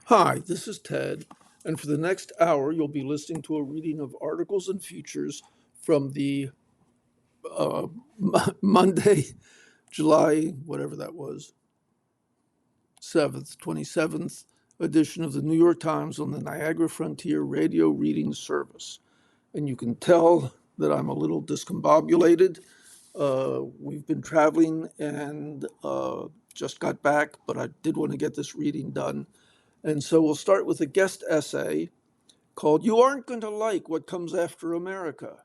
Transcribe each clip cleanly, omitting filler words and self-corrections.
Hi, this is Ted, and for the next hour, you'll be listening to a reading of articles and features from the Monday, July, whatever that was, 27th edition of the New York Times on the Niagara Frontier Radio Reading Service. And you can tell that I'm a little discombobulated. We've been traveling and just got back, but I did want to get this reading done. And so we'll start with a guest essay called You Aren't Going to Like What Comes After America.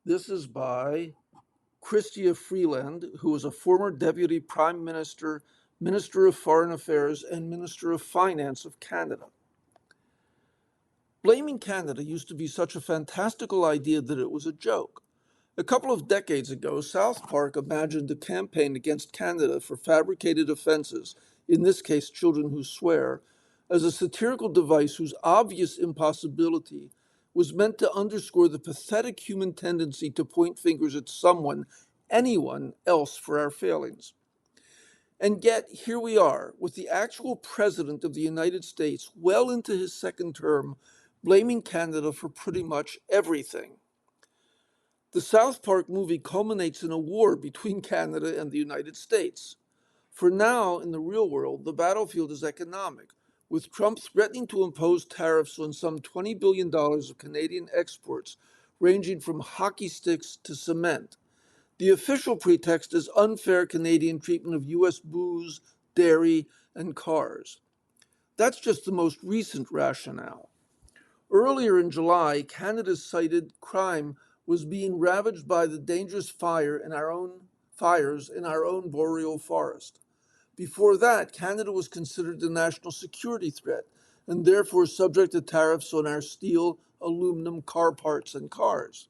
This is by Chrystia Freeland, who is a former Deputy Prime Minister, Minister of Foreign Affairs, and Minister of Finance of Canada. Blaming Canada used to be such a fantastical idea that it was a joke. A couple of decades ago, South Park imagined a campaign against Canada for fabricated offenses, in this case children who swear, as a satirical device whose obvious impossibility was meant to underscore the pathetic human tendency to point fingers at someone, anyone else, for our failings. And yet, here we are, with the actual President of the United States well into his second term, blaming Canada for pretty much everything. The South Park movie culminates in a war between Canada and the United States. For now, in the real world, the battlefield is economic, with Trump threatening to impose tariffs on some $20 billion of Canadian exports, ranging from hockey sticks to cement. The official pretext is unfair Canadian treatment of U.S. booze, dairy, and cars. That's just the most recent rationale. Earlier in July, Canada's cited crime was being ravaged by the dangerous fires in our own boreal forest. Before that, Canada was considered a national security threat and therefore subject to tariffs on our steel, aluminum, car parts, and cars.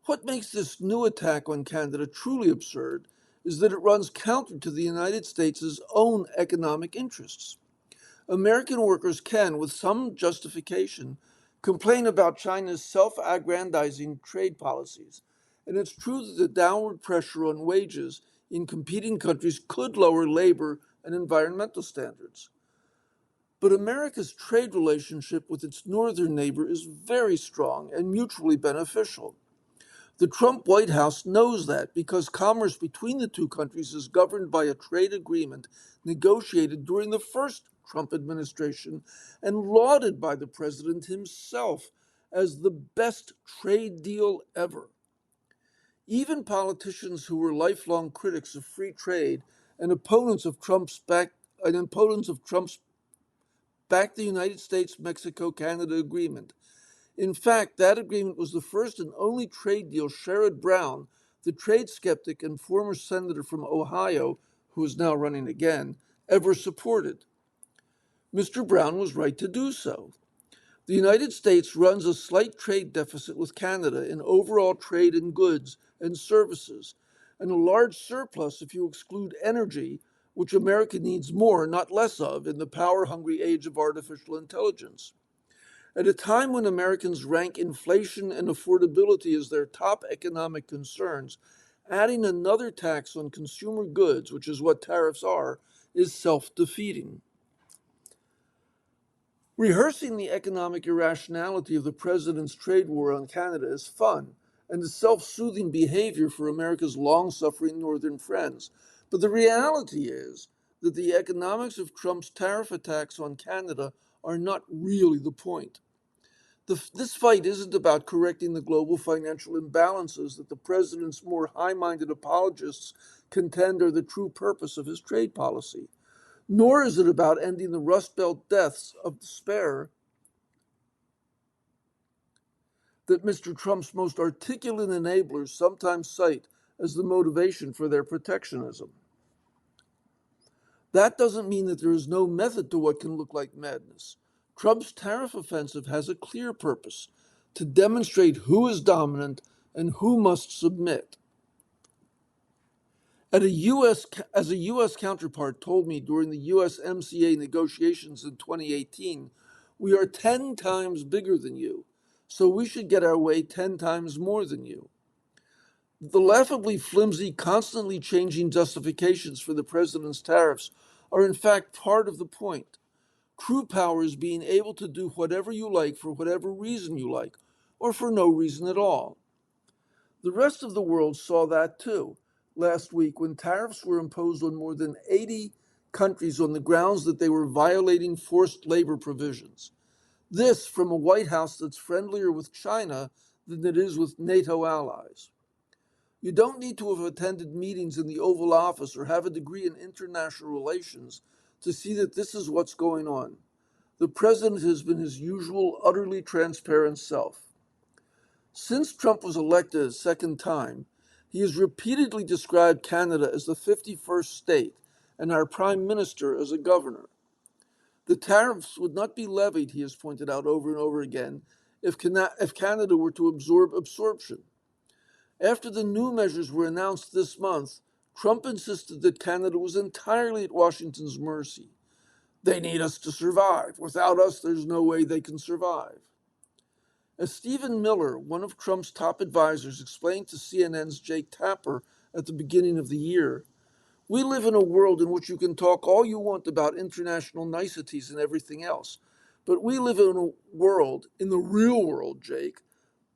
What makes this new attack on Canada truly absurd is that it runs counter to the United States' own economic interests. American workers can, with some justification, complain about China's self aggrandizing trade policies. And it's true that the downward pressure on wages in competing countries could lower labor and environmental standards. But America's trade relationship with its northern neighbor is very strong and mutually beneficial. The Trump White House knows that because commerce between the two countries is governed by a trade agreement negotiated during the first Trump administration and lauded by the president himself as the best trade deal ever. Even politicians who were lifelong critics of free trade and opponents of Trump's backed the United States Mexico-Canada agreement. In fact, that agreement was the first and only trade deal Sherrod Brown, the trade skeptic and former senator from Ohio, who is now running again, ever supported. Mr. Brown was right to do so. The United States runs a slight trade deficit with Canada in overall trade in goods and services, and a large surplus if you exclude energy, which America needs more, not less of, in the power-hungry age of artificial intelligence. At a time when Americans rank inflation and affordability as their top economic concerns, adding another tax on consumer goods, which is what tariffs are, is self-defeating. Rehearsing the economic irrationality of the president's trade war on Canada is fun and a self-soothing behavior for America's long-suffering northern friends. But the reality is that the economics of Trump's tariff attacks on Canada are not really the point. This fight isn't about correcting the global financial imbalances that the president's more high-minded apologists contend are the true purpose of his trade policy. Nor is it about ending the Rust Belt deaths of despair that Mr. Trump's most articulate enablers sometimes cite as the motivation for their protectionism. That doesn't mean that there is no method to what can look like madness. Trump's tariff offensive has a clear purpose: to demonstrate who is dominant and who must submit. As a U.S. counterpart told me during the USMCA negotiations in 2018, we are 10 times bigger than you, so we should get our way 10 times more than you. The laughably flimsy, constantly changing justifications for the president's tariffs are in fact part of the point. True power is being able to do whatever you like for whatever reason you like, or for no reason at all. The rest of the world saw that too last week when tariffs were imposed on more than 80 countries on the grounds that they were violating forced labor provisions. This from a White House that's friendlier with China than it is with NATO allies. You don't need to have attended meetings in the Oval Office or have a degree in international relations to see that this is what's going on. The president has been his usual, utterly transparent self. Since Trump was elected a second time, he has repeatedly described Canada as the 51st state and our prime minister as a governor. The tariffs would not be levied, he has pointed out over and over again, if Canada were to absorb absorption. After the new measures were announced this month, Trump insisted that Canada was entirely at Washington's mercy. They need us to survive. Without us, there's no way they can survive. As Stephen Miller, one of Trump's top advisors, explained to CNN's Jake Tapper at the beginning of the year, we live in a world in which you can talk all you want about international niceties and everything else. But we live in a world, in the real world, Jake,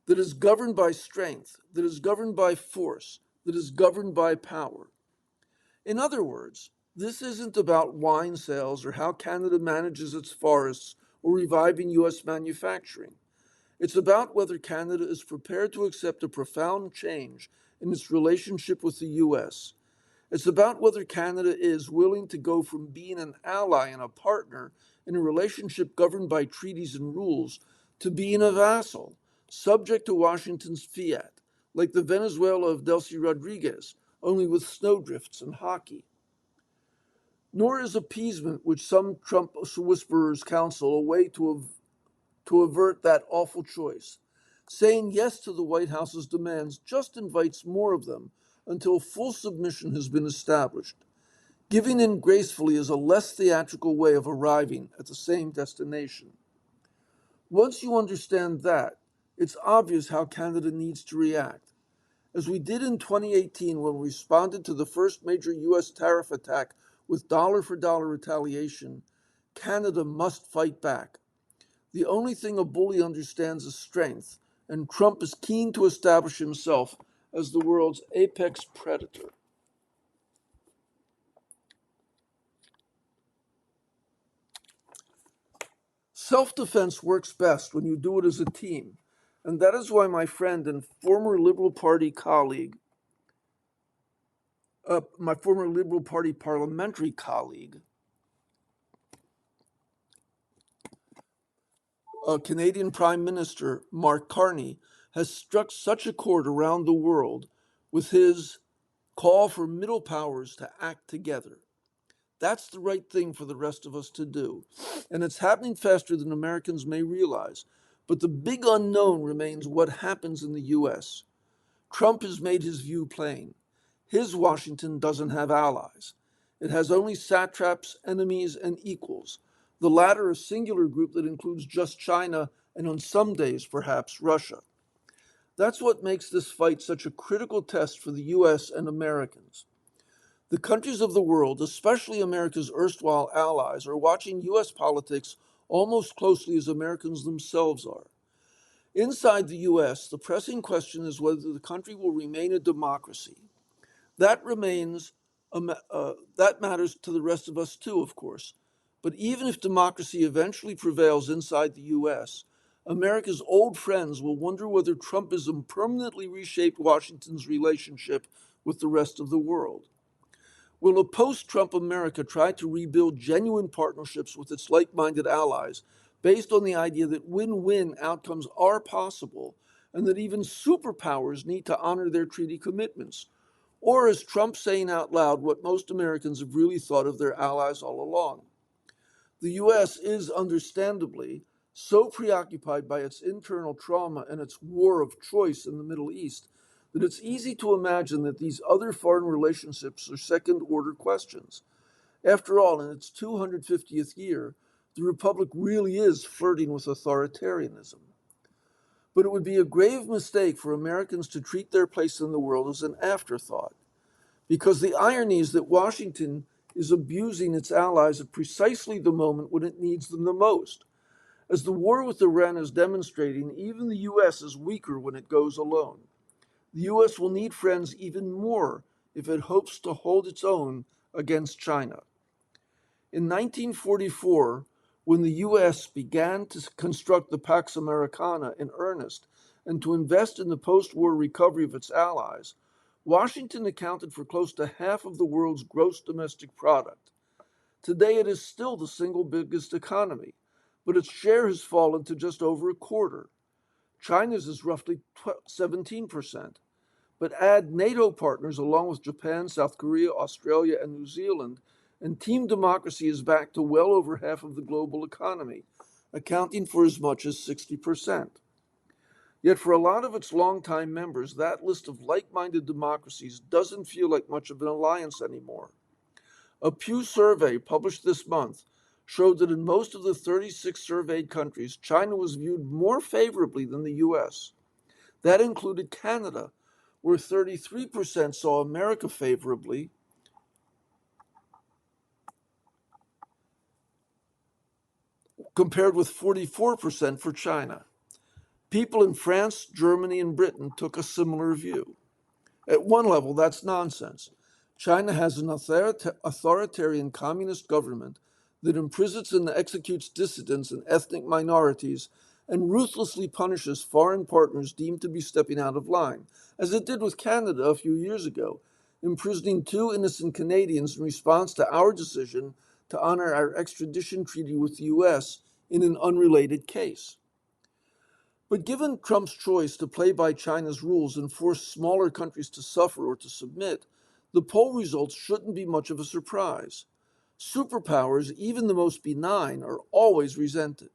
that is governed by strength, that is governed by force, that is governed by power. In other words, this isn't about wine sales or how Canada manages its forests or reviving U.S. manufacturing. It's about whether Canada is prepared to accept a profound change in its relationship with the U.S. It's about whether Canada is willing to go from being an ally and a partner in a relationship governed by treaties and rules to being a vassal, subject to Washington's fiat, like the Venezuela of Delcy Rodriguez, only with snowdrifts and hockey. Nor is appeasement, which some Trump whisperers counsel, a way to avert that awful choice. Saying yes to the White House's demands just invites more of them until full submission has been established. Giving in gracefully is a less theatrical way of arriving at the same destination. Once you understand that, it's obvious how Canada needs to react. As we did in 2018 when we responded to the first major U.S. tariff attack with dollar-for-dollar retaliation, Canada must fight back. The only thing a bully understands is strength, and Trump is keen to establish himself as the world's apex predator. Self-defense works best when you do it as a team, and that is why my friend and former Liberal Party colleague, my former Liberal Party parliamentary colleague, Canadian Prime Minister Mark Carney, has struck such a chord around the world with his call for middle powers to act together. That's the right thing for the rest of us to do. And it's happening faster than Americans may realize. But the big unknown remains what happens in the U.S. Trump has made his view plain. His Washington doesn't have allies. It has only satraps, enemies, and equals, the latter a singular group that includes just China and on some days, perhaps, Russia. That's what makes this fight such a critical test for the U.S. and Americans. The countries of the world, especially America's erstwhile allies, are watching U.S. politics almost closely as Americans themselves are. Inside the U.S., the pressing question is whether the country will remain a democracy. That matters to the rest of us too, of course. But even if democracy eventually prevails inside the U.S., America's old friends will wonder whether Trumpism permanently reshaped Washington's relationship with the rest of the world. Will a post-Trump America try to rebuild genuine partnerships with its like-minded allies based on the idea that win-win outcomes are possible and that even superpowers need to honor their treaty commitments? Or is Trump saying out loud what most Americans have really thought of their allies all along? The U.S. is understandably so preoccupied by its internal trauma and its war of choice in the Middle East that it's easy to imagine that these other foreign relationships are second-order questions. After all, in its 250th year, the Republic really is flirting with authoritarianism. But it would be a grave mistake for Americans to treat their place in the world as an afterthought, because the irony is that Washington is abusing its allies at precisely the moment when it needs them the most. As the war with Iran is demonstrating, even the U.S. is weaker when it goes alone. The U.S. will need friends even more if it hopes to hold its own against China. In 1944, when the U.S. began to construct the Pax Americana in earnest and to invest in the post war recovery of its allies, Washington accounted for close to half of the world's gross domestic product. Today, it is still the single biggest economy, but its share has fallen to just over a quarter. China's is roughly 17%. But add NATO partners along with Japan, South Korea, Australia, and New Zealand, and Team Democracy is back to well over half of the global economy, accounting for as much as 60%. Yet for a lot of its longtime members, that list of like-minded democracies doesn't feel like much of an alliance anymore. A Pew survey published this month showed that in most of the 36 surveyed countries, China was viewed more favorably than the US. That included Canada, where 33% saw America favorably, compared with 44% for China. People in France, Germany, and Britain took a similar view. At one level, that's nonsense. China has an authoritarian communist government that imprisons and executes dissidents and ethnic minorities and ruthlessly punishes foreign partners deemed to be stepping out of line, as it did with Canada a few years ago, imprisoning 2 innocent Canadians in response to our decision to honor our extradition treaty with the U.S. in an unrelated case. But given Trump's choice to play by China's rules and force smaller countries to suffer or to submit, the poll results shouldn't be much of a surprise. Superpowers, even the most benign, are always resented.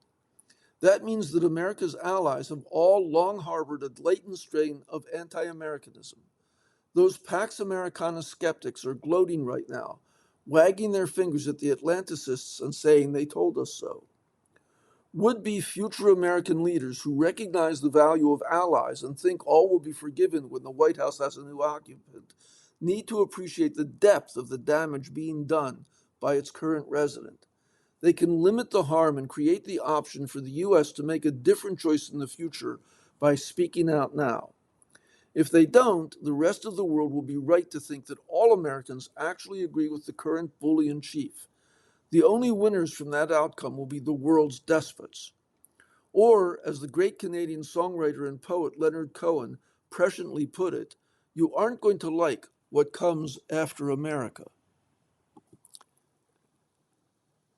That means that America's allies have all long harbored a latent strain of anti-Americanism. Those Pax Americana skeptics are gloating right now, wagging their fingers at the Atlanticists and saying they told us so. Would-be future American leaders who recognize the value of allies and think all will be forgiven when the White House has a new occupant need to appreciate the depth of the damage being done by its current resident. They can limit the harm and create the option for the U.S. to make a different choice in the future by speaking out now. If they don't, the rest of the world will be right to think that all Americans actually agree with the current bully in chief. The only winners from that outcome will be the world's despots. Or, as the great Canadian songwriter and poet Leonard Cohen presciently put it, you aren't going to like what comes after America.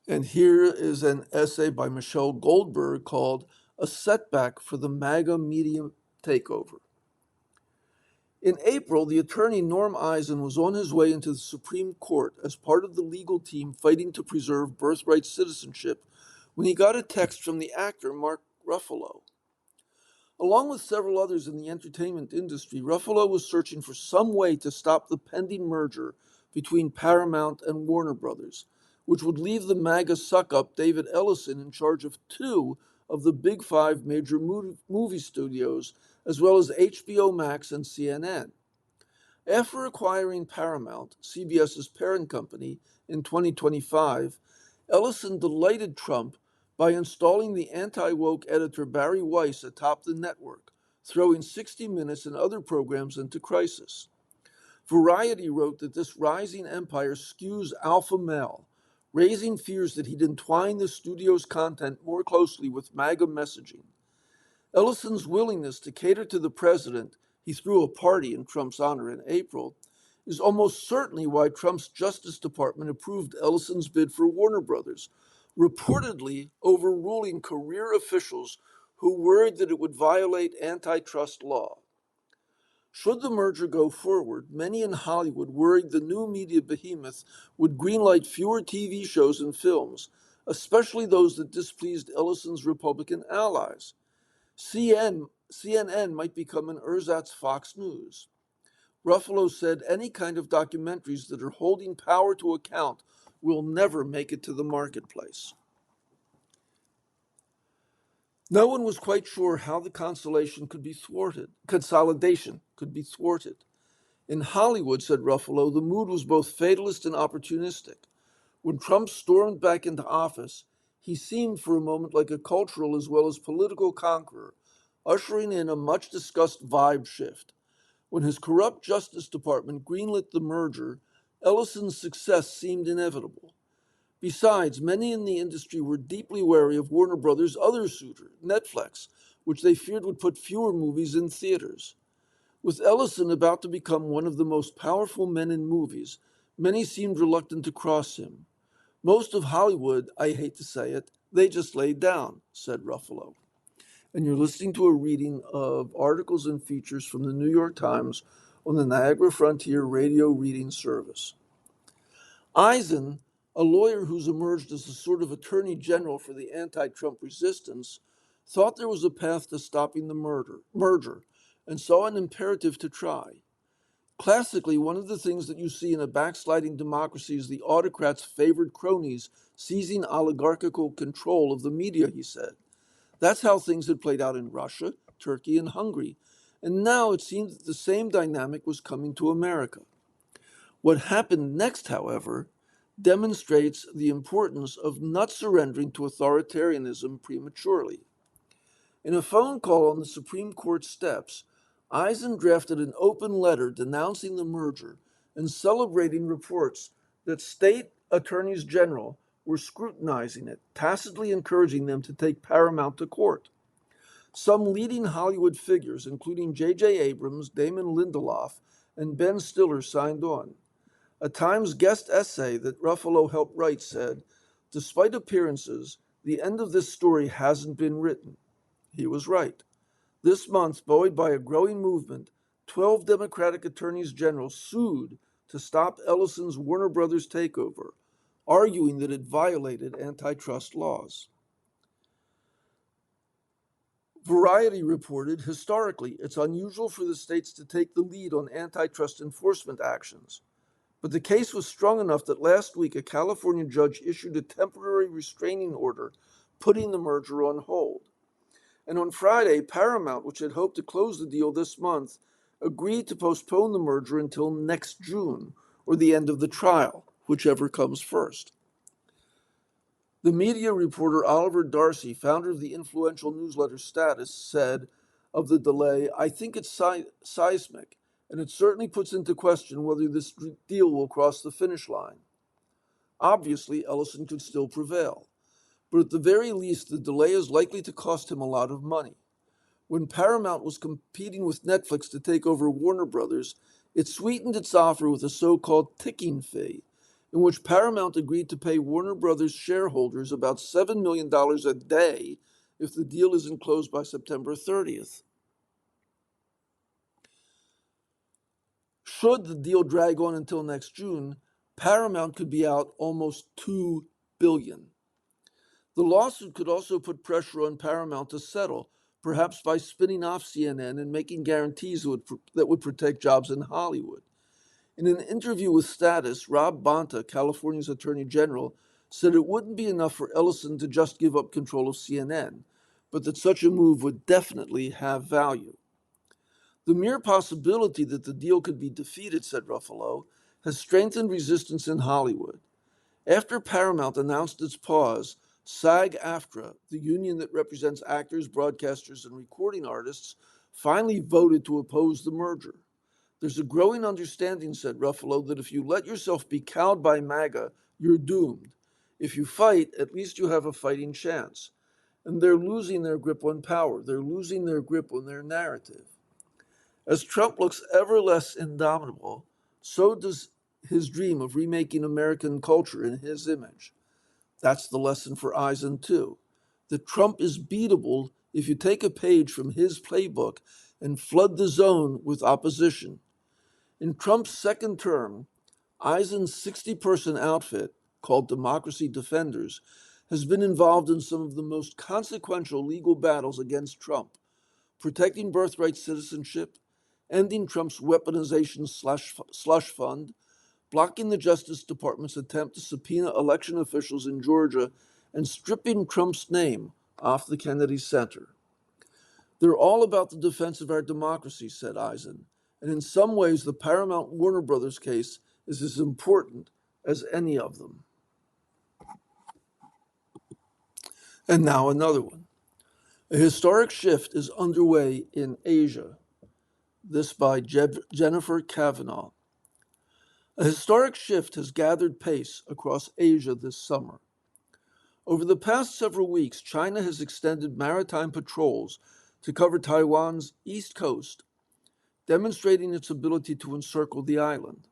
And here is an essay by Michelle Goldberg called A Setback for the MAGA Media Takeover. In April, the attorney Norm Eisen was on his way into the Supreme Court as part of the legal team fighting to preserve birthright citizenship when he got a text from the actor Mark Ruffalo. Along with several others in the entertainment industry, Ruffalo was searching for some way to stop the pending merger between Paramount and Warner Brothers, which would leave the MAGA suck-up David Ellison in charge of 2 of the big 5 major movie studios, as well as HBO Max and CNN. After acquiring Paramount, CBS's parent company, in 2025, Ellison delighted Trump by installing the anti-woke editor Barry Weiss atop the network, throwing 60 Minutes and other programs into crisis. Variety wrote that this rising empire skews alpha male, raising fears that he'd entwine the studio's content more closely with MAGA messaging. Ellison's willingness to cater to the president, he threw a party in Trump's honor in April, is almost certainly why Trump's Justice Department approved Ellison's bid for Warner Brothers, reportedly overruling career officials who worried that it would violate antitrust law. Should the merger go forward, many in Hollywood worried the new media behemoth would greenlight fewer TV shows and films, especially those that displeased Ellison's Republican allies. CNN might become an ersatz Fox News. Ruffalo said any kind of documentaries that are holding power to account will never make it to the marketplace. No one was quite sure how the consolidation could be thwarted. In Hollywood, said Ruffalo, the mood was both fatalist and opportunistic. When Trump stormed back into office, he seemed for a moment like a cultural as well as political conqueror, ushering in a much discussed vibe shift. When his corrupt Justice Department greenlit the merger, Ellison's success seemed inevitable. Besides, many in the industry were deeply wary of Warner Brothers' other suitor, Netflix, which they feared would put fewer movies in theaters. With Ellison about to become one of the most powerful men in movies, many seemed reluctant to cross him. Most of Hollywood, I hate to say it, they just laid down, said Ruffalo. And you're listening to a reading of articles and features from the New York Times on the Niagara Frontier Radio Reading Service. Eisen, a lawyer who's emerged as a sort of attorney general for the anti-Trump resistance, thought there was a path to stopping the merger and saw an imperative to try. Classically, one of the things that you see in a backsliding democracy is the autocrats' favored cronies seizing oligarchical control of the media, he said. That's how things had played out in Russia, Turkey, and Hungary. And now it seemed that the same dynamic was coming to America. What happened next, however, demonstrates the importance of not surrendering to authoritarianism prematurely. In a phone call on the Supreme Court steps, Eisen drafted an open letter denouncing the merger and celebrating reports that state attorneys general were scrutinizing it, tacitly encouraging them to take Paramount to court. Some leading Hollywood figures, including J.J. Abrams, Damon Lindelof, and Ben Stiller, signed on. A Times guest essay that Ruffalo helped write said, "Despite appearances, the end of this story hasn't been written." He was right. This month, buoyed by a growing movement, 12 Democratic attorneys general sued to stop Ellison's Warner Brothers takeover, arguing that it violated antitrust laws. Variety reported, historically, it's unusual for the states to take the lead on antitrust enforcement actions. But the case was strong enough that last week a California judge issued a temporary restraining order, putting the merger on hold. And on Friday, Paramount, which had hoped to close the deal this month, agreed to postpone the merger until next June, or the end of the trial, whichever comes first. The media reporter Oliver Darcy, founder of the influential newsletter Status, said of the delay, "I think it's seismic, and it certainly puts into question whether this deal will cross the finish line." Obviously, Ellison could still prevail, but at the very least, the delay is likely to cost him a lot of money. When Paramount was competing with Netflix to take over Warner Brothers, it sweetened its offer with a so-called ticking fee, in which Paramount agreed to pay Warner Brothers shareholders about $7 million a day if the deal isn't closed by September 30th. Should the deal drag on until next June, Paramount could be out almost $2 billion. The lawsuit could also put pressure on Paramount to settle, perhaps by spinning off CNN and making guarantees that would protect jobs in Hollywood. In an interview with Status, Rob Bonta, California's Attorney General, said it wouldn't be enough for Ellison to just give up control of CNN, but that such a move would definitely have value. The mere possibility that the deal could be defeated, said Ruffalo, has strengthened resistance in Hollywood. After Paramount announced its pause, SAG-AFTRA, the union that represents actors, broadcasters, and recording artists, finally voted to oppose the merger. There's a growing understanding, said Ruffalo, that if you let yourself be cowed by MAGA, you're doomed. If you fight, at least you have a fighting chance. And they're losing their grip on power. They're losing their grip on their narrative. As Trump looks ever less indomitable, so does his dream of remaking American culture in his image. That's the lesson for Eisen, too. That Trump is beatable if you take a page from his playbook and flood the zone with opposition. In Trump's second term, Eisen's 60-person outfit, called Democracy Defenders, has been involved in some of the most consequential legal battles against Trump, protecting birthright citizenship, ending Trump's weaponization slush fund, blocking the Justice Department's attempt to subpoena election officials in Georgia, and stripping Trump's name off the Kennedy Center. They're all about the defense of our democracy, said Eisen, and in some ways the Paramount Warner Brothers case is as important as any of them. And now another one. A historic shift is underway in Asia. This by Jennifer Kavanaugh. A historic shift has gathered pace across Asia this summer. Over the past several weeks, China has extended maritime patrols to cover Taiwan's east coast, demonstrating its ability to encircle the island.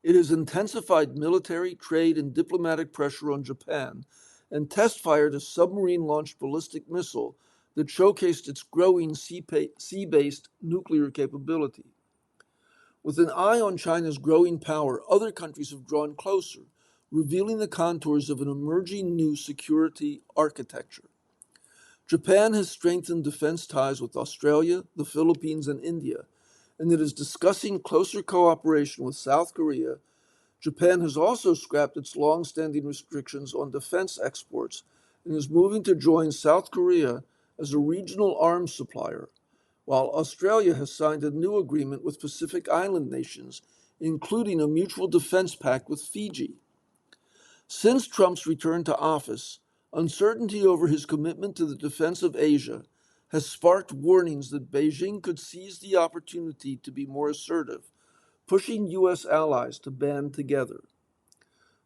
It has intensified military, trade, and diplomatic pressure on Japan and test fired a submarine launched ballistic missile that showcased its growing sea based nuclear capability. With an eye on China's growing power, other countries have drawn closer, revealing the contours of an emerging new security architecture. Japan has strengthened defense ties with Australia, the Philippines, and India, and it is discussing closer cooperation with South Korea. Japan has also scrapped its long-standing restrictions on defense exports and is moving to join South Korea as a regional arms supplier, while Australia has signed a new agreement with Pacific Island nations, including a mutual defense pact with Fiji. Since Trump's return to office, uncertainty over his commitment to the defense of Asia has sparked warnings that Beijing could seize the opportunity to be more assertive, pushing U.S. allies to band together.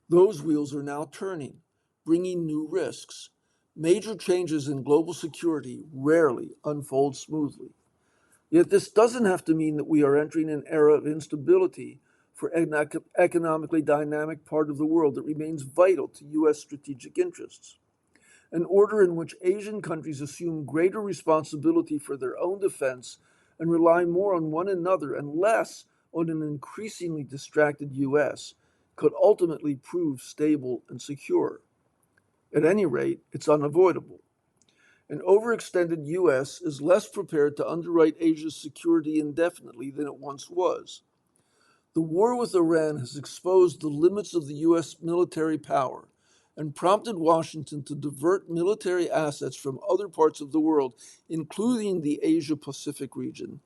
Those wheels are now turning, bringing new risks. Major changes in global security rarely unfold smoothly. Yet this doesn't have to mean that we are entering an era of instability for an economically dynamic part of the world that remains vital to U.S. strategic interests. An order in which Asian countries assume greater responsibility for their own defense and rely more on one another and less on an increasingly distracted U.S. could ultimately prove stable and secure. At any rate, it's unavoidable. An overextended U.S. is less prepared to underwrite Asia's security indefinitely than it once was. The war with Iran has exposed the limits of the U.S. military power and prompted Washington to divert military assets from other parts of the world, including the Asia Pacific region.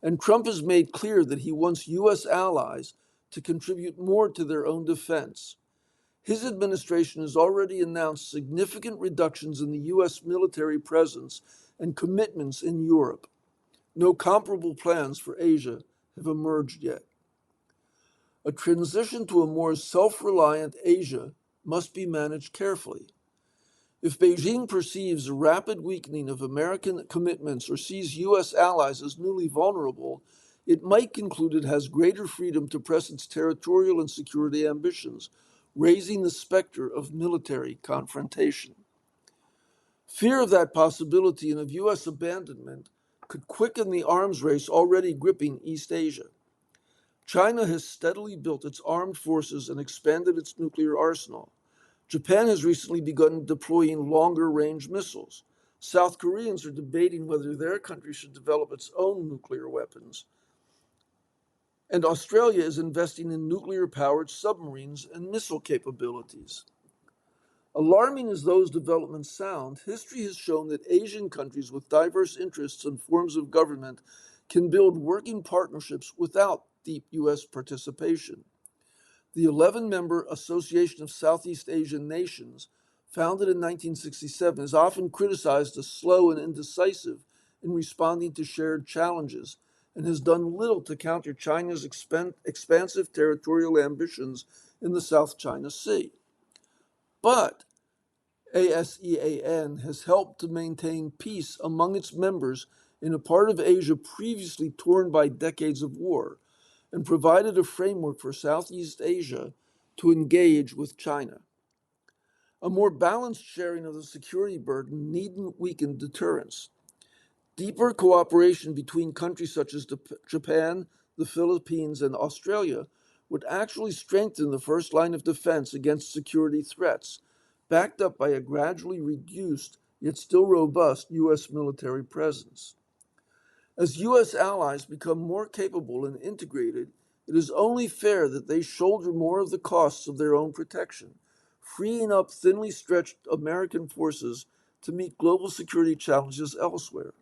And Trump has made clear that he wants U.S. allies to contribute more to their own defense. His administration has already announced significant reductions in the U.S. military presence and commitments in Europe. No comparable plans for Asia have emerged yet. A transition to a more self-reliant Asia must be managed carefully. If Beijing perceives a rapid weakening of American commitments or sees U.S. allies as newly vulnerable, it might conclude it has greater freedom to press its territorial and security ambitions, raising the specter of military confrontation. Fear of that possibility and of U.S. abandonment could quicken the arms race already gripping East Asia. China has steadily built its armed forces and expanded its nuclear arsenal. Japan has recently begun deploying longer-range missiles. South Koreans are debating whether their country should develop its own nuclear weapons. And Australia is investing in nuclear-powered submarines and missile capabilities. Alarming as those developments sound, history has shown that Asian countries with diverse interests and forms of government can build working partnerships without deep U.S. participation. The 11-member Association of Southeast Asian Nations, founded in 1967, is often criticized as slow and indecisive in responding to shared challenges and has done little to counter China's expansive territorial ambitions in the South China Sea. But ASEAN has helped to maintain peace among its members in a part of Asia previously torn by decades of war, and provided a framework for Southeast Asia to engage with China. A more balanced sharing of the security burden needn't weaken deterrence. Deeper cooperation between countries such as Japan, the Philippines, and Australia would actually strengthen the first line of defense against security threats, backed up by a gradually reduced yet still robust U.S. military presence. As U.S. allies become more capable and integrated, it is only fair that they shoulder more of the costs of their own protection, freeing up thinly stretched American forces to meet global security challenges elsewhere.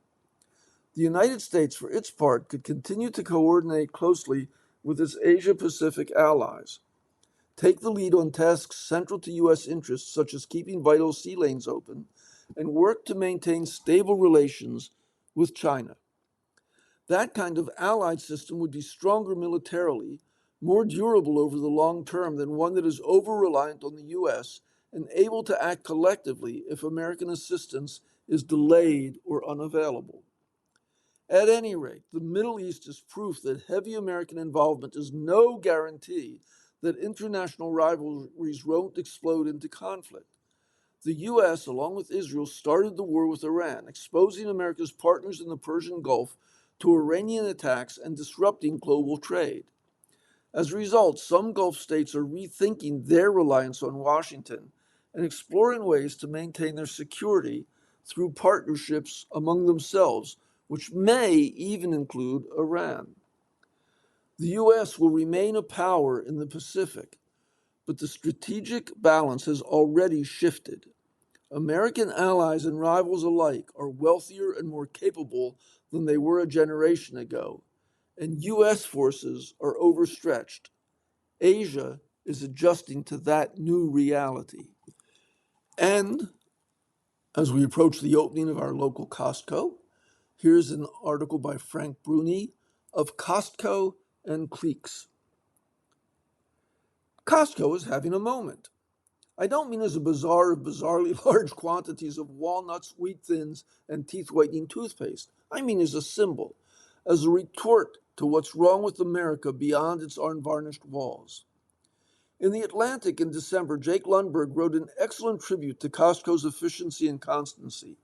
The United States, for its part, could continue to coordinate closely with its Asia-Pacific allies, take the lead on tasks central to U.S. interests, such as keeping vital sea lanes open, and work to maintain stable relations with China. That kind of allied system would be stronger militarily, more durable over the long term than one that is over reliant on the US and able to act collectively if American assistance is delayed or unavailable. At any rate, the Middle East is proof that heavy American involvement is no guarantee that international rivalries won't explode into conflict. The U.S., along with Israel, started the war with Iran, exposing America's partners in the Persian Gulf to Iranian attacks and disrupting global trade. As a result, some Gulf states are rethinking their reliance on Washington and exploring ways to maintain their security through partnerships among themselves, which may even include Iran. The U.S. will remain a power in the Pacific, but the strategic balance has already shifted. American allies and rivals alike are wealthier and more capable than they were a generation ago, and U.S. forces are overstretched. Asia is adjusting to that new reality. And as we approach the opening of our local Costco, here's an article by Frank Bruni of Costco and Cliques. Costco is having a moment. I don't mean as a bazaar of bizarrely large quantities of walnuts, wheat thins, and teeth whitening toothpaste. I mean as a symbol, as a retort to what's wrong with America beyond its unvarnished walls. In The Atlantic in December, Jake Lundberg wrote an excellent tribute to Costco's efficiency and constancy.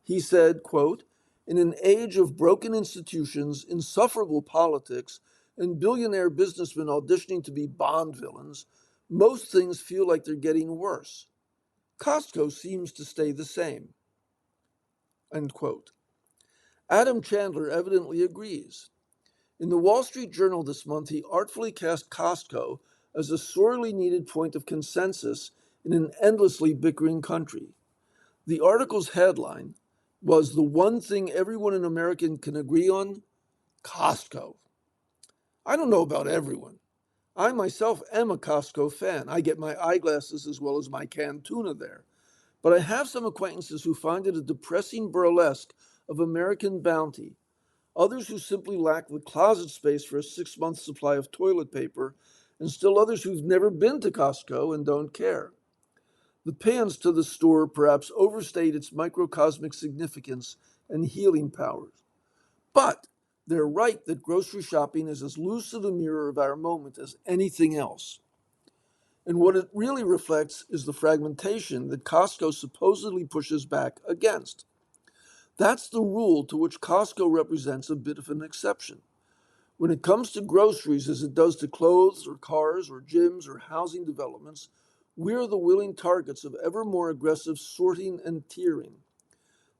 He said, quote, "In an age of broken institutions, insufferable politics, and billionaire businessmen auditioning to be Bond villains, most things feel like they're getting worse. Costco seems to stay the same." End quote. Adam Chandler evidently agrees. In the Wall Street Journal this month, he artfully cast Costco as a sorely needed point of consensus in an endlessly bickering country. The article's headline was "The One Thing Everyone in America Can Agree On? Costco." I don't know about everyone. I myself am a Costco fan. I get my eyeglasses as well as my canned tuna there. But I have some acquaintances who find it a depressing burlesque of American bounty, others who simply lack the closet space for a 6-month supply of toilet paper, and still others who've never been to Costco and don't care. The paeans to the store perhaps overstate its microcosmic significance and healing powers. But they're right that grocery shopping is as lucid a mirror of our moment as anything else. And what it really reflects is the fragmentation that Costco supposedly pushes back against. That's the rule to which Costco represents a bit of an exception. When it comes to groceries, as it does to clothes or cars or gyms or housing developments, we're the willing targets of ever more aggressive sorting and tiering.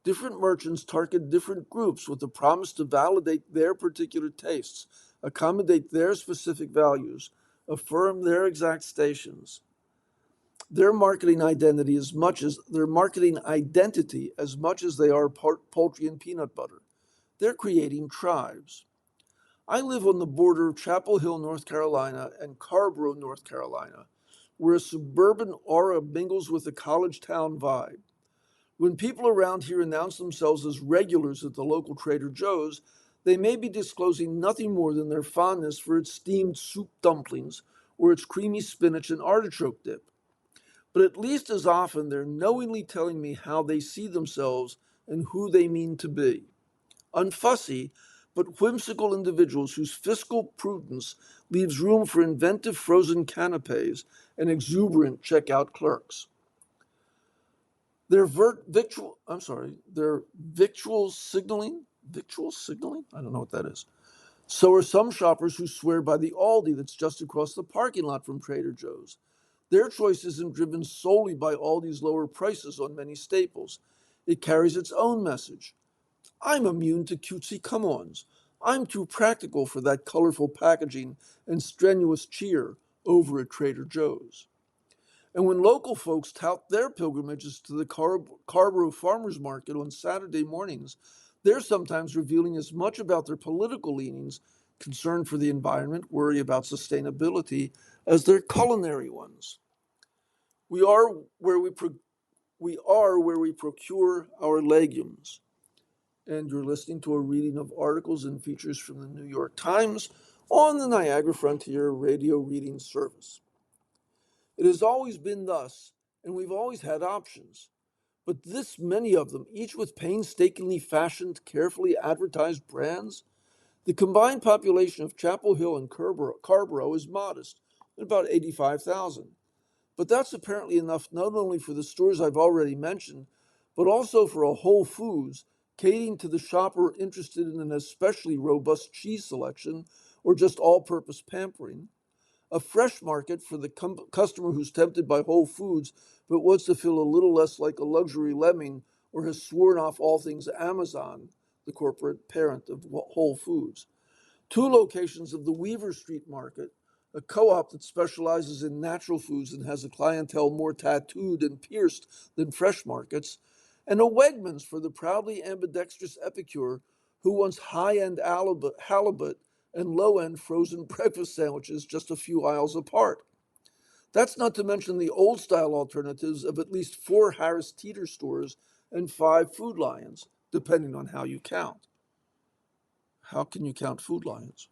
Different merchants target different groups with the promise to validate their particular tastes, accommodate their specific values, affirm their exact stations. Their marketing identity as much as they are poultry and peanut butter. They're creating tribes. I live on the border of Chapel Hill, North Carolina, and Carrboro, North Carolina, where a suburban aura mingles with a college town vibe. When people around here announce themselves as regulars at the local Trader Joe's, they may be disclosing nothing more than their fondness for its steamed soup dumplings or its creamy spinach and artichoke dip. But at least as often, they're knowingly telling me how they see themselves and who they mean to be. Unfussy, but whimsical individuals whose fiscal prudence leaves room for inventive frozen canapes and exuberant checkout clerks. Their victual signaling? Victual signaling? I don't know what that is. So are some shoppers who swear by the Aldi that's just across the parking lot from Trader Joe's. Their choice isn't driven solely by Aldi's lower prices on many staples. It carries its own message. I'm immune to cutesy come-ons. I'm too practical for that colorful packaging and strenuous cheer over at Trader Joe's. And when local folks tout their pilgrimages to the Carrboro Farmers Market on Saturday mornings, they're sometimes revealing as much about their political leanings, concern for the environment, worry about sustainability, as their culinary ones. We are where we We are where we procure our legumes. And you're listening to a reading of articles and features from the New York Times on the Niagara Frontier Radio Reading Service. It has always been thus, and we've always had options. But this many of them, each with painstakingly fashioned, carefully advertised brands, the combined population of Chapel Hill and Carborough is modest, at about 85,000. But that's apparently enough not only for the stores I've already mentioned, but also for a Whole Foods catering to the shopper interested in an especially robust cheese selection or just all-purpose pampering, a Fresh Market for the customer who's tempted by Whole Foods but wants to feel a little less like a luxury lemming or has sworn off all things Amazon, the corporate parent of Whole Foods. Two locations of the Weaver Street Market, a co-op that specializes in natural foods and has a clientele more tattooed and pierced than Fresh Markets, and a Wegmans for the proudly ambidextrous epicure who wants high-end halibut and low-end frozen breakfast sandwiches just a few aisles apart. That's not to mention the old-style alternatives of at least 4 Harris Teeter stores and 5 Food Lions, depending on how you count. How can you count Food Lions?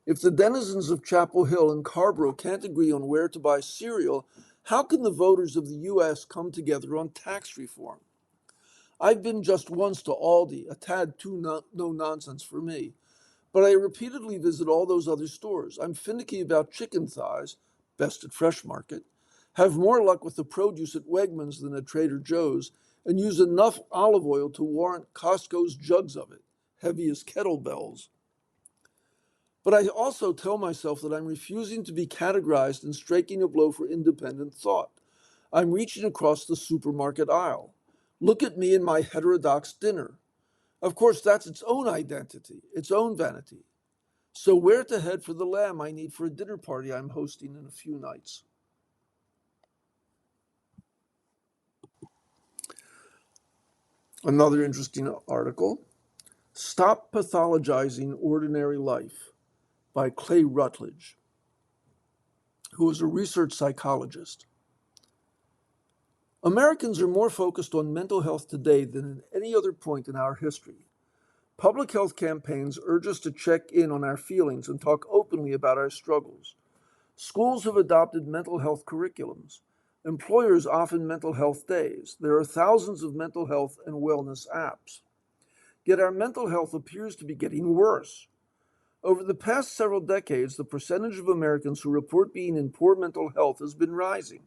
If the denizens of Chapel Hill and Carborough can't agree on where to buy cereal, how can the voters of the U.S. come together on tax reform? I've been just once to Aldi, a tad too no nonsense for me, but I repeatedly visit all those other stores. I'm finicky about chicken thighs, best at Fresh Market, have more luck with the produce at Wegmans than at Trader Joe's, and use enough olive oil to warrant Costco's jugs of it, heavy as kettlebells. But I also tell myself that I'm refusing to be categorized and striking a blow for independent thought. I'm reaching across the supermarket aisle. Look at me and my heterodox dinner. Of course, that's its own identity, its own vanity. So where to head for the lamb I need for a dinner party I'm hosting in a few nights? Another interesting article, Stop Pathologizing Ordinary Life by Clay Rutledge, who is a research psychologist. Americans are more focused on mental health today than at any other point in our history. Public health campaigns urge us to check in on our feelings and talk openly about our struggles. Schools have adopted mental health curriculums. Employers often mental health days. There are thousands of mental health and wellness apps. Yet our mental health appears to be getting worse. Over the past several decades, the percentage of Americans who report being in poor mental health has been rising.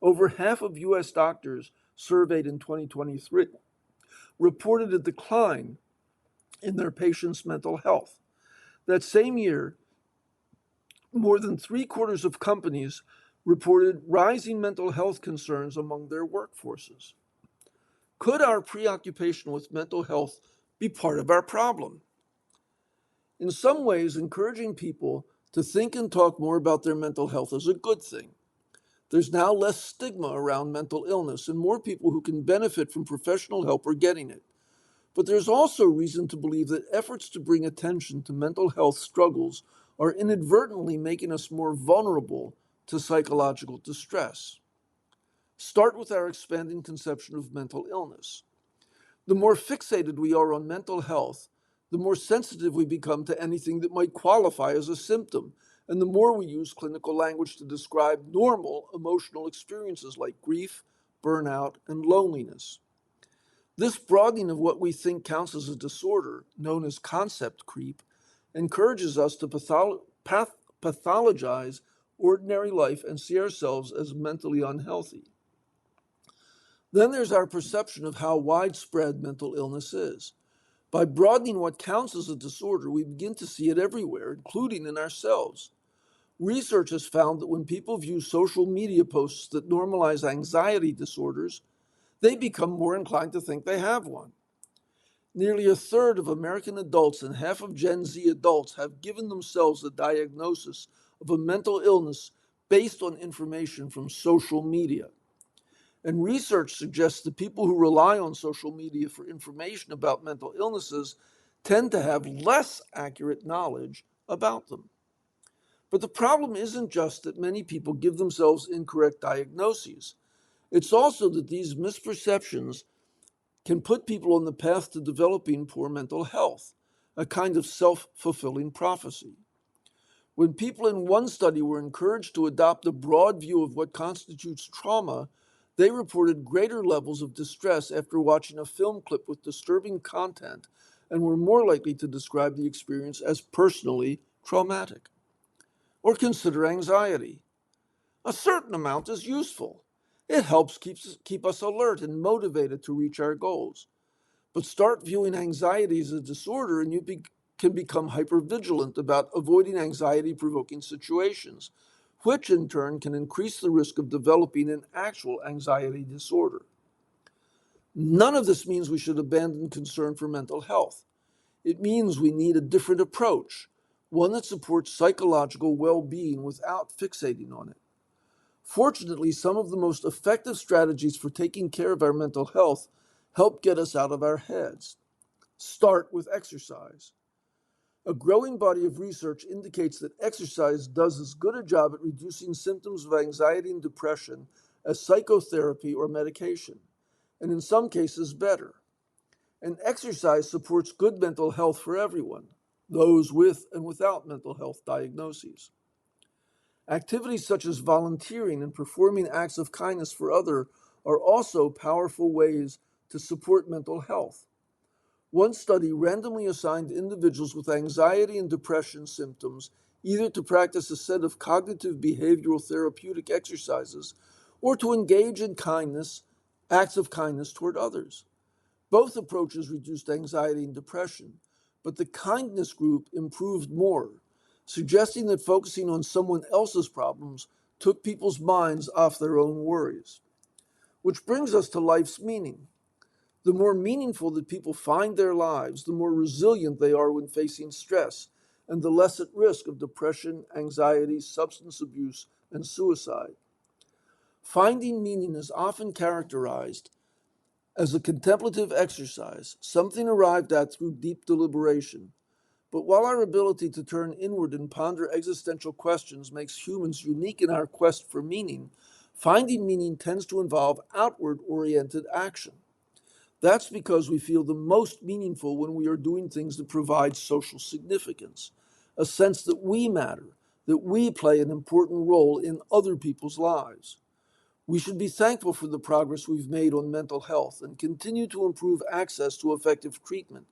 Over half of U.S. doctors surveyed in 2023 reported a decline in their patients' mental health. That same year, more than 3/4 of companies reported rising mental health concerns among their workforces. Could our preoccupation with mental health be part of our problem? In some ways, encouraging people to think and talk more about their mental health is a good thing. There's now less stigma around mental illness, and more people who can benefit from professional help are getting it. But there's also reason to believe that efforts to bring attention to mental health struggles are inadvertently making us more vulnerable to psychological distress. Start with our expanding conception of mental illness. The more fixated we are on mental health, the more sensitive we become to anything that might qualify as a symptom, and the more we use clinical language to describe normal emotional experiences like grief, burnout, and loneliness. This broadening of what we think counts as a disorder, known as concept creep, encourages us to pathologize ordinary life and see ourselves as mentally unhealthy. Then there's our perception of how widespread mental illness is. By broadening what counts as a disorder, we begin to see it everywhere, including in ourselves. Research has found that when people view social media posts that normalize anxiety disorders, they become more inclined to think they have one. Nearly a third of American adults and half of Gen Z adults have given themselves a diagnosis of a mental illness based on information from social media. And research suggests that people who rely on social media for information about mental illnesses tend to have less accurate knowledge about them. But the problem isn't just that many people give themselves incorrect diagnoses. It's also that these misperceptions can put people on the path to developing poor mental health, a kind of self-fulfilling prophecy. When people in one study were encouraged to adopt a broad view of what constitutes trauma, they reported greater levels of distress after watching a film clip with disturbing content and were more likely to describe the experience as personally traumatic. Or consider anxiety. A certain amount is useful. It helps keep us alert and motivated to reach our goals. But start viewing anxiety as a disorder and can become hypervigilant about avoiding anxiety provoking situations, which in turn can increase the risk of developing an actual anxiety disorder. None of this means we should abandon concern for mental health. It means we need a different approach, one that supports psychological well being without fixating on it. Fortunately, some of the most effective strategies for taking care of our mental health help get us out of our heads. Start with exercise. A growing body of research indicates that exercise does as good a job at reducing symptoms of anxiety and depression as psychotherapy or medication, and in some cases better. And exercise supports good mental health for everyone, those with and without mental health diagnoses. Activities such as volunteering and performing acts of kindness for others are also powerful ways to support mental health. One study randomly assigned individuals with anxiety and depression symptoms either to practice a set of cognitive behavioral therapeutic exercises or to engage in acts of kindness toward others. Both approaches reduced anxiety and depression, but the kindness group improved more, suggesting that focusing on someone else's problems took people's minds off their own worries. Which brings us to life's meaning. The more meaningful that people find their lives, the more resilient they are when facing stress, and the less at risk of depression, anxiety, substance abuse, and suicide. Finding meaning is often characterized as a contemplative exercise, something arrived at through deep deliberation. But while our ability to turn inward and ponder existential questions makes humans unique in our quest for meaning, finding meaning tends to involve outward-oriented action. That's because we feel the most meaningful when we are doing things that provide social significance, a sense that we matter, that we play an important role in other people's lives. We should be thankful for the progress we've made on mental health and continue to improve access to effective treatment.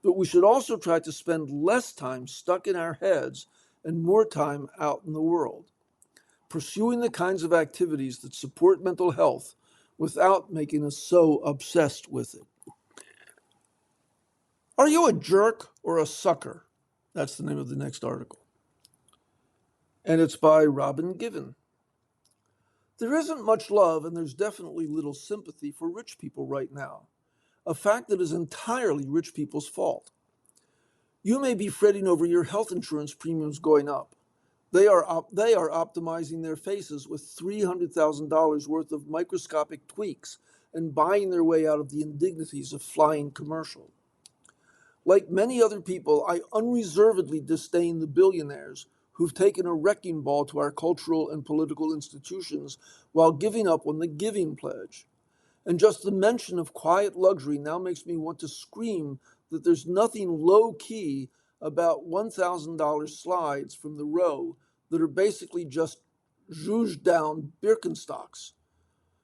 But we should also try to spend less time stuck in our heads and more time out in the world, pursuing the kinds of activities that support mental health without making us so obsessed with it. Are you a jerk or a sucker? That's the name of the next article. And it's by Robin Given. There isn't much love and there's definitely little sympathy for rich people right now, a fact that is entirely rich people's fault. You may be fretting over your health insurance premiums going up. They are optimizing their faces with $300,000 worth of microscopic tweaks and buying their way out of the indignities of flying commercial. Like many other people, I unreservedly disdain the billionaires who've taken a wrecking ball to our cultural and political institutions while giving up on the giving pledge. And just the mention of quiet luxury now makes me want to scream that there's nothing low-key about $1,000 slides from the row that are basically just zhuzhed down Birkenstocks.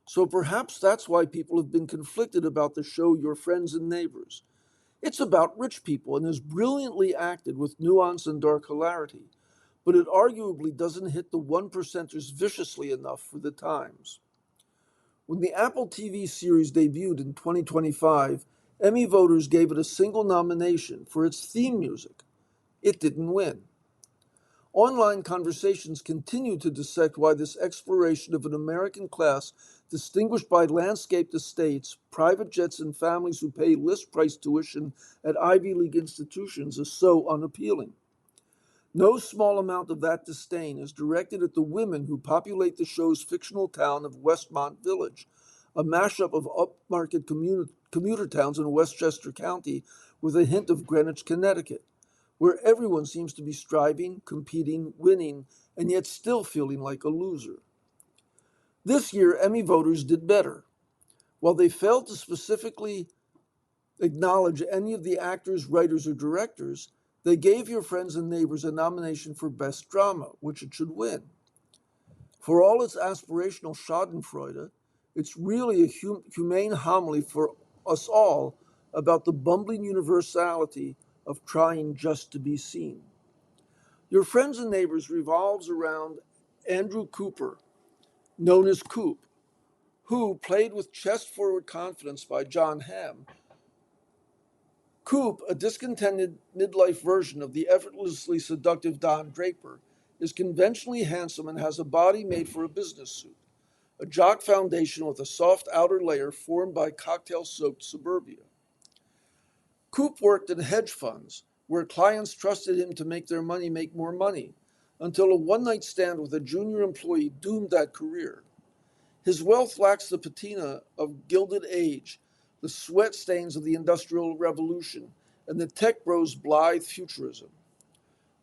So perhaps that's why people have been conflicted about the show Your Friends and Neighbors. It's about rich people and is brilliantly acted with nuance and dark hilarity, but it arguably doesn't hit the one percenters viciously enough for the times. When the Apple TV series debuted in 2025, Emmy voters gave it a single nomination for its theme music. It didn't win. Online conversations continue to dissect why this exploration of an American class distinguished by landscaped estates, private jets, and families who pay list price tuition at Ivy League institutions is so unappealing. No small amount of that disdain is directed at the women who populate the show's fictional town of Westmont Village, a mashup of upmarket commuter towns in Westchester County with a hint of Greenwich, Connecticut, where everyone seems to be striving, competing, winning, and yet still feeling like a loser. This year, Emmy voters did better. While they failed to specifically acknowledge any of the actors, writers, or directors, they gave Your Friends and Neighbors a nomination for Best Drama, which it should win. For all its aspirational schadenfreude, it's really a humane homily for us all about the bumbling universality of trying just to be seen. Your Friends and Neighbors revolves around Andrew Cooper, known as Coop, who, played with chest-forward confidence by John Hamm, Coop, a discontented midlife version of the effortlessly seductive Don Draper, is conventionally handsome and has a body made for a business suit, a jock foundation with a soft outer layer formed by cocktail-soaked suburbia. Coop worked in hedge funds, where clients trusted him to make their money make more money, until a one-night stand with a junior employee doomed that career. His wealth lacks the patina of Gilded Age, the sweat stains of the Industrial Revolution, and the tech bros' blithe futurism.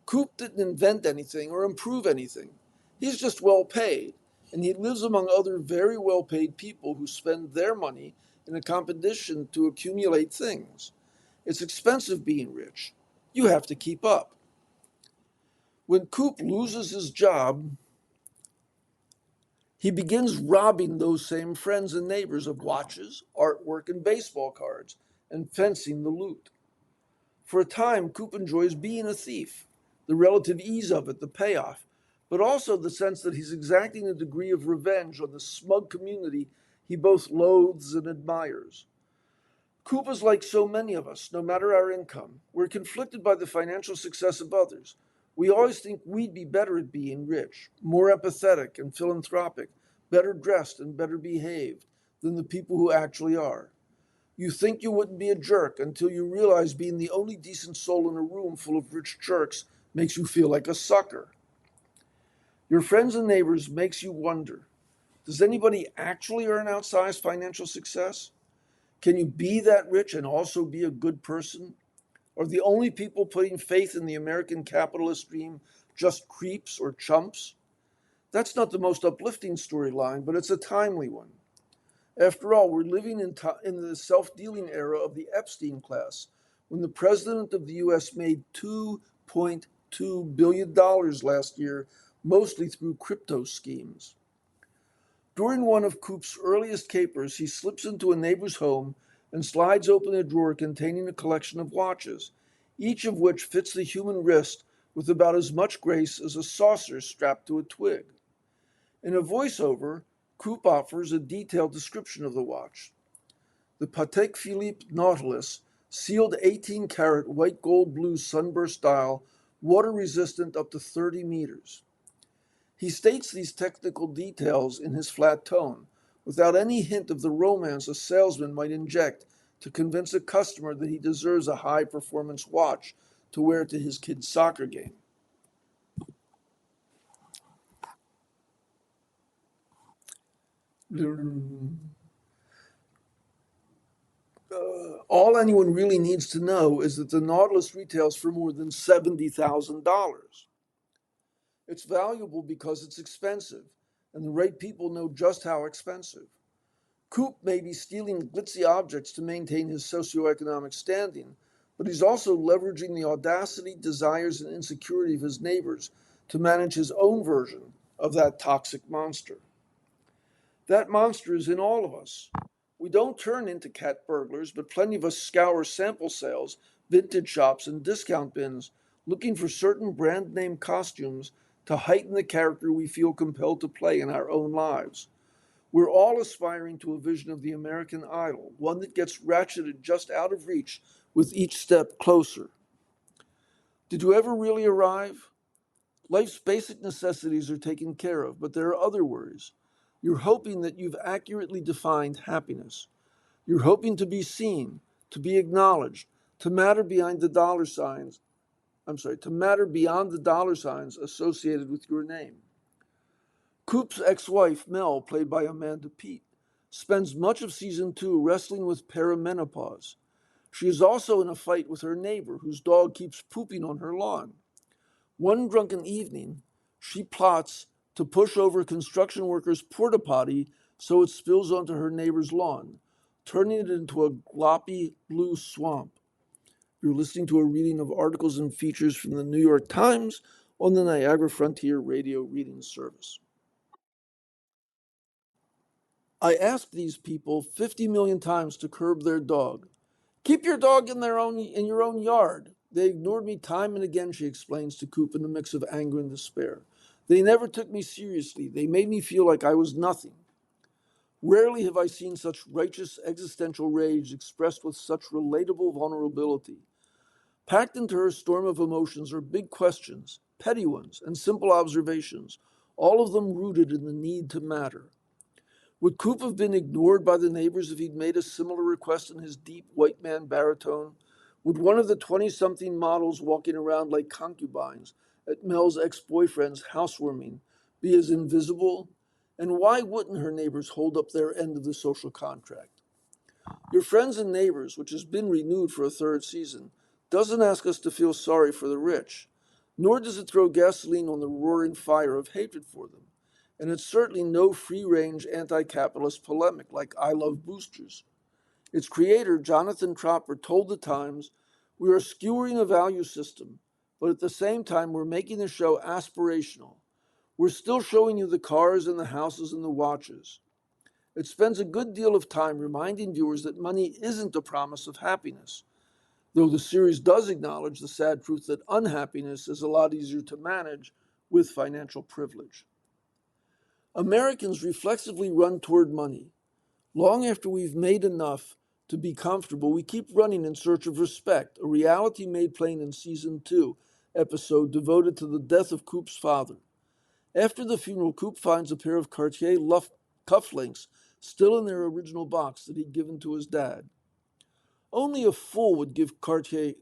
Coop didn't invent anything or improve anything. He's just well paid, and he lives among other very well paid people who spend their money in a competition to accumulate things. It's expensive being rich. You have to keep up. When Coop loses his job, he begins robbing those same friends and neighbors of watches, artwork, and baseball cards, and fencing the loot. For a time, Coop enjoys being a thief, the relative ease of it, the payoff, but also the sense that he's exacting a degree of revenge on the smug community he both loathes and admires. Coop is like so many of us, no matter our income. We're conflicted by the financial success of others. We always think we'd be better at being rich, more empathetic and philanthropic, better dressed and better behaved than the people who actually are. You think you wouldn't be a jerk until you realize being the only decent soul in a room full of rich jerks makes you feel like a sucker. Your Friends and Neighbors makes you wonder, does anybody actually earn outsized financial success? Can you be that rich and also be a good person? Are the only people putting faith in the American capitalist dream just creeps or chumps? That's not the most uplifting storyline, but it's a timely one. After all, we're living in the self-dealing era of the Epstein class, when the president of the U.S. made $2.2 billion last year, mostly through crypto schemes. During one of Coop's earliest capers, he slips into a neighbor's home and slides open a drawer containing a collection of watches, each of which fits the human wrist with about as much grace as a saucer strapped to a twig. In a voiceover, Coop offers a detailed description of the watch. The Patek Philippe Nautilus, sealed 18-karat white gold blue sunburst dial, water resistant up to 30 meters. He states these technical details in his flat tone, without any hint of the romance a salesman might inject to convince a customer that he deserves a high-performance watch to wear to his kid's soccer game. All anyone really needs to know is that the Nautilus retails for more than $70,000. It's valuable because it's expensive, and the right people know just how expensive. Coop may be stealing glitzy objects to maintain his socioeconomic standing, but he's also leveraging the audacity, desires, and insecurity of his neighbors to manage his own version of that toxic monster. That monster is in all of us. We don't turn into cat burglars, but plenty of us scour sample sales, vintage shops, and discount bins looking for certain brand name costumes to heighten the character we feel compelled to play in our own lives. We're all aspiring to a vision of the American Idol, one that gets ratcheted just out of reach with each step closer. Did you ever really arrive? Life's basic necessities are taken care of, but there are other worries. You're hoping that you've accurately defined happiness. You're hoping to be seen, to be acknowledged, to matter behind the dollar signs. To matter beyond the dollar signs associated with your name. Coop's ex-wife, Mel, played by Amanda Peet, spends much of season 2 wrestling with perimenopause. She is also in a fight with her neighbor, whose dog keeps pooping on her lawn. One drunken evening, she plots to push over construction workers' porta potty so it spills onto her neighbor's lawn, turning it into a gloppy blue swamp. You're listening to a reading of articles and features from the New York Times on the Niagara Frontier Radio Reading Service. I asked these people 50 million times to curb their dog. Keep your dog in your own yard. They ignored me time and again, she explains to Coop in a mix of anger and despair. They never took me seriously. They made me feel like I was nothing. Rarely have I seen such righteous existential rage expressed with such relatable vulnerability. Packed into her storm of emotions are big questions, petty ones, and simple observations, all of them rooted in the need to matter. Would Coop have been ignored by the neighbors if he'd made a similar request in his deep white man baritone? Would one of the 20-something models walking around like concubines at Mel's ex-boyfriend's housewarming be as invisible? And why wouldn't her neighbors hold up their end of the social contract? Your Friends and Neighbors, which has been renewed for a third season, doesn't ask us to feel sorry for the rich, nor does it throw gasoline on the roaring fire of hatred for them. And it's certainly no free-range anti-capitalist polemic like I Love Boosters. Its creator, Jonathan Tropper, told The Times, "We are skewering a value system, but at the same time we're making the show aspirational. We're still showing you the cars and the houses and the watches. It spends a good deal of time reminding viewers that money isn't a promise of happiness, though the series does acknowledge the sad truth that unhappiness is a lot easier to manage with financial privilege." Americans reflexively run toward money. Long after we've made enough to be comfortable, we keep running in search of respect, a reality made plain in season 2, episode devoted to the death of Coop's father. After the funeral, Coop finds a pair of Cartier cufflinks still in their original box that he'd given to his dad. Only a fool would give Cartier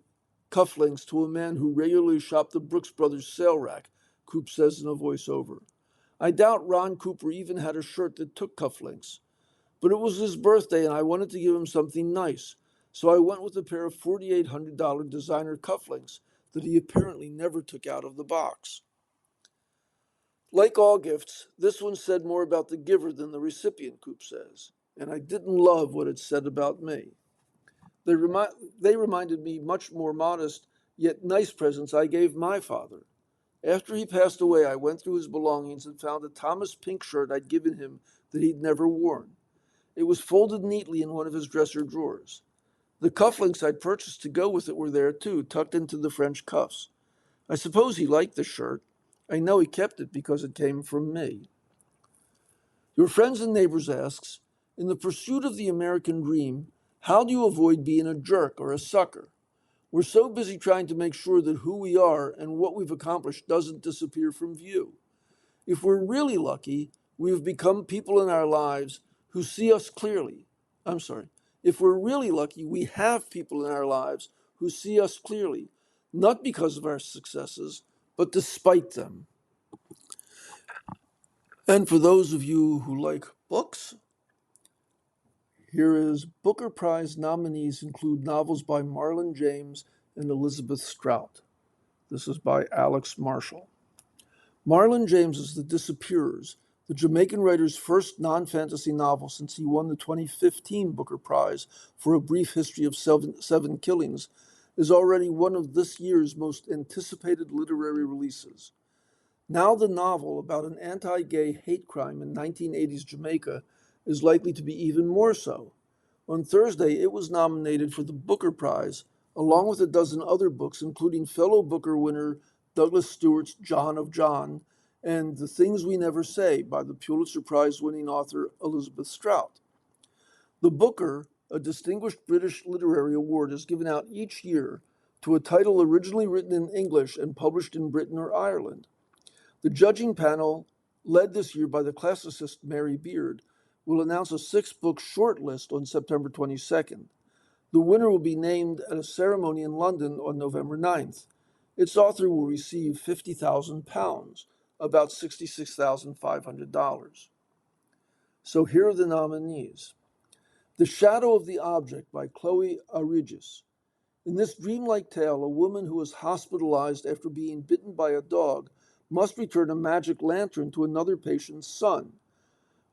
cufflinks to a man who regularly shopped the Brooks Brothers sale rack, Coop says in a voiceover. I doubt Ron Cooper even had a shirt that took cufflinks. But it was his birthday and I wanted to give him something nice, so I went with a pair of $4,800 designer cufflinks that he apparently never took out of the box. Like all gifts, this one said more about the giver than the recipient, Coop says, and I didn't love what it said about me. They reminded me much more modest, yet nice presents I gave my father. After he passed away, I went through his belongings and found a Thomas Pink shirt I'd given him that he'd never worn. It was folded neatly in one of his dresser drawers. The cufflinks I'd purchased to go with it were there too, tucked into the French cuffs. I suppose he liked the shirt. I know he kept it because it came from me. Your Friends and Neighbors asks, in the pursuit of the American dream, how do you avoid being a jerk or a sucker? We're so busy trying to make sure that who we are and what we've accomplished doesn't disappear from view. If we're really lucky, we've become people in our lives who see us clearly. If we're really lucky, we have people in our lives who see us clearly, not because of our successes, but despite them. And for those of you who like books, here is Booker Prize nominees include novels by Marlon James and Elizabeth Strout. This is by Alex Marshall. Marlon James's The Disappearers, the Jamaican writer's first non-fantasy novel since he won the 2015 Booker Prize for A Brief History of Seven Killings, is already one of this year's most anticipated literary releases. Now the novel about an anti-gay hate crime in 1980s Jamaica is likely to be even more so. On Thursday, it was nominated for the Booker Prize, along with a dozen other books, including fellow Booker winner Douglas Stewart's John of John and The Things We Never Say by the Pulitzer Prize-winning author Elizabeth Strout. The Booker, a distinguished British literary award, is given out each year to a title originally written in English and published in Britain or Ireland. The judging panel, led this year by the classicist Mary Beard, will announce a 6-book shortlist on September 22nd. The winner will be named at a ceremony in London on November 9th. Its author will receive £50,000, about $66,500. So here are the nominees. The Shadow of the Object by Chloe Aridjis. In this dreamlike tale, a woman who is hospitalized after being bitten by a dog must return a magic lantern to another patient's son.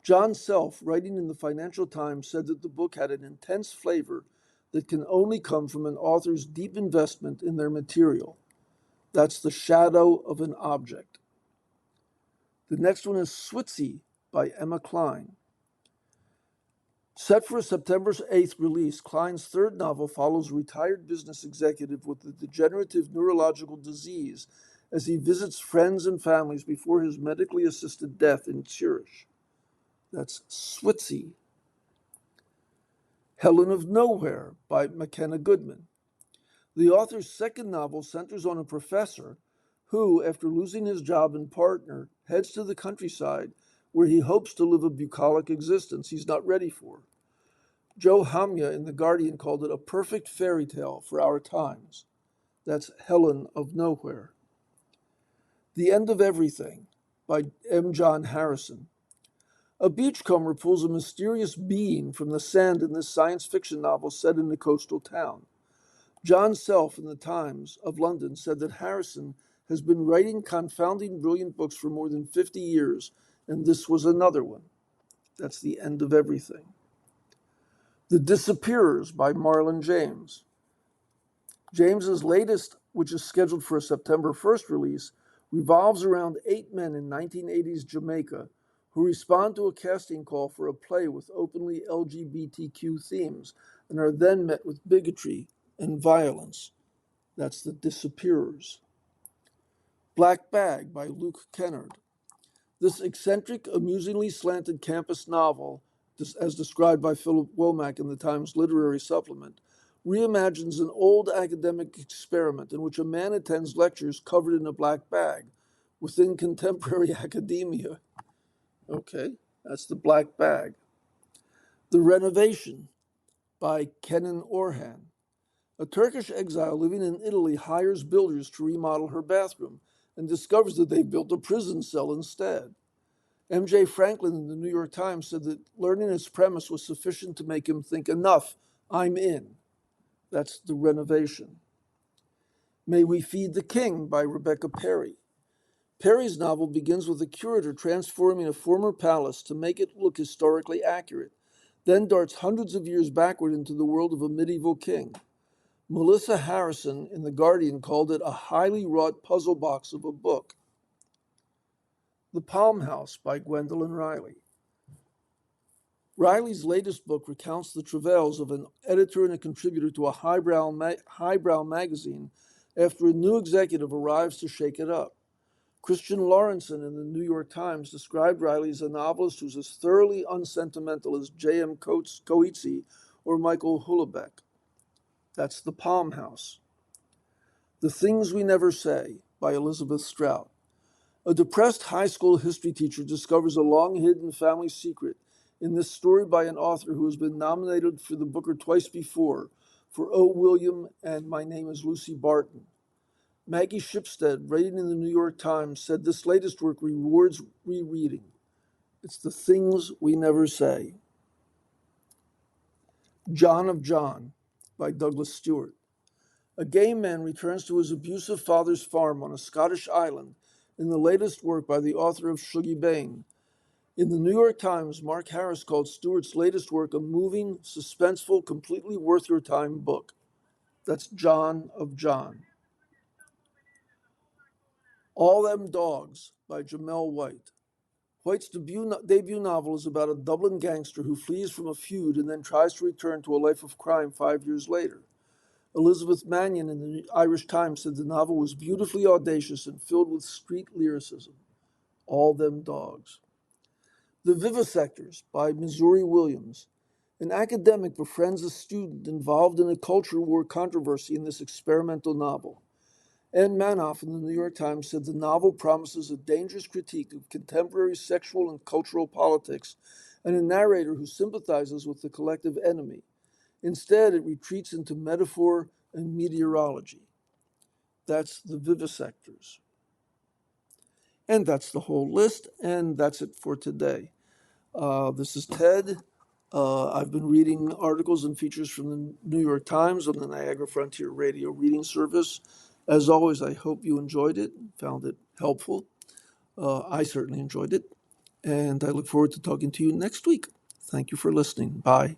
John Self, writing in the Financial Times, said that the book had an intense flavor that can only come from an author's deep investment in their material. That's The Shadow of an Object. The next one is Switzy by Emma Cline. Set for a September 8th release, Cline's third novel follows a retired business executive with a degenerative neurological disease as he visits friends and families before his medically assisted death in Zurich. That's Switzy. Helen of Nowhere by McKenna Goodman. The author's second novel centers on a professor who, after losing his job and partner, heads to the countryside where he hopes to live a bucolic existence he's not ready for. Joe Hamya in The Guardian called it a perfect fairy tale for our times. That's Helen of Nowhere. The End of Everything by M. John Harrison. A beachcomber pulls a mysterious being from the sand in this science fiction novel set in a coastal town. John Self in the Times of London said that Harrison has been writing confounding brilliant books for more than 50 years, and this was another one. That's The End of Everything. The Disappearers by Marlon James. James's latest, which is scheduled for a September 1st release, revolves around 8 men in 1980s Jamaica who respond to a casting call for a play with openly LGBTQ themes and are then met with bigotry and violence. That's The Disappearers. Black Bag by Luke Kennard. This eccentric, amusingly slanted campus novel, as described by Philip Womack in the Times Literary Supplement, reimagines an old academic experiment in which a man attends lectures covered in a black bag within contemporary academia. Okay, that's The Black Bag. The Renovation by Kenan Orhan. A Turkish exile living in Italy hires builders to remodel her bathroom and discovers that they've built a prison cell instead. M.J. Franklin in the New York Times said that learning its premise was sufficient to make him think, enough, I'm in. That's The Renovation. May We Feed the King by Rebecca Perry. Perry's novel begins with a curator transforming a former palace to make it look historically accurate, then darts hundreds of years backward into the world of a medieval king. Melissa Harrison in The Guardian called it a highly wrought puzzle box of a book. The Palm House by Gwendolyn Riley. Riley's latest book recounts the travails of an editor and a contributor to a highbrow magazine after a new executive arrives to shake it up. Christian Lawrenson in the New York Times described Riley as a novelist who's as thoroughly unsentimental as J.M. Coetzee or Michael Houellebecq. That's The Palm House. The Things We Never Say by Elizabeth Strout. A depressed high school history teacher discovers a long-hidden family secret in this story by an author who has been nominated for the Booker twice before, for O. William and My Name is Lucy Barton. Maggie Shipstead, writing in the New York Times, said this latest work rewards rereading. It's The Things We Never Say. John of John by Douglas Stewart. A gay man returns to his abusive father's farm on a Scottish island in the latest work by the author of Shuggie Bain. In the New York Times, Mark Harris called Stewart's latest work a moving, suspenseful, completely worth your time book. That's John of John. All Them Dogs by Jamel White. White's debut novel is about a Dublin gangster who flees from a feud and then tries to return to a life of crime 5 years later. Elizabeth Mannion in the Irish Times said the novel was beautifully audacious and filled with street lyricism. All Them Dogs. The Vivisectors by Missouri Williams. An academic befriends a student involved in a culture war controversy in this experimental novel. Ann Manoff in the New York Times said the novel promises a dangerous critique of contemporary sexual and cultural politics and a narrator who sympathizes with the collective enemy. Instead, it retreats into metaphor and meteorology. That's The Vivisectors. And that's the whole list, and that's it for today. This is Ted. I've been reading articles and features from the New York Times on the Niagara Frontier Radio Reading Service. As always, I hope you enjoyed it, found it helpful. I certainly enjoyed it, and I look forward to talking to you next week. Thank you for listening. Bye.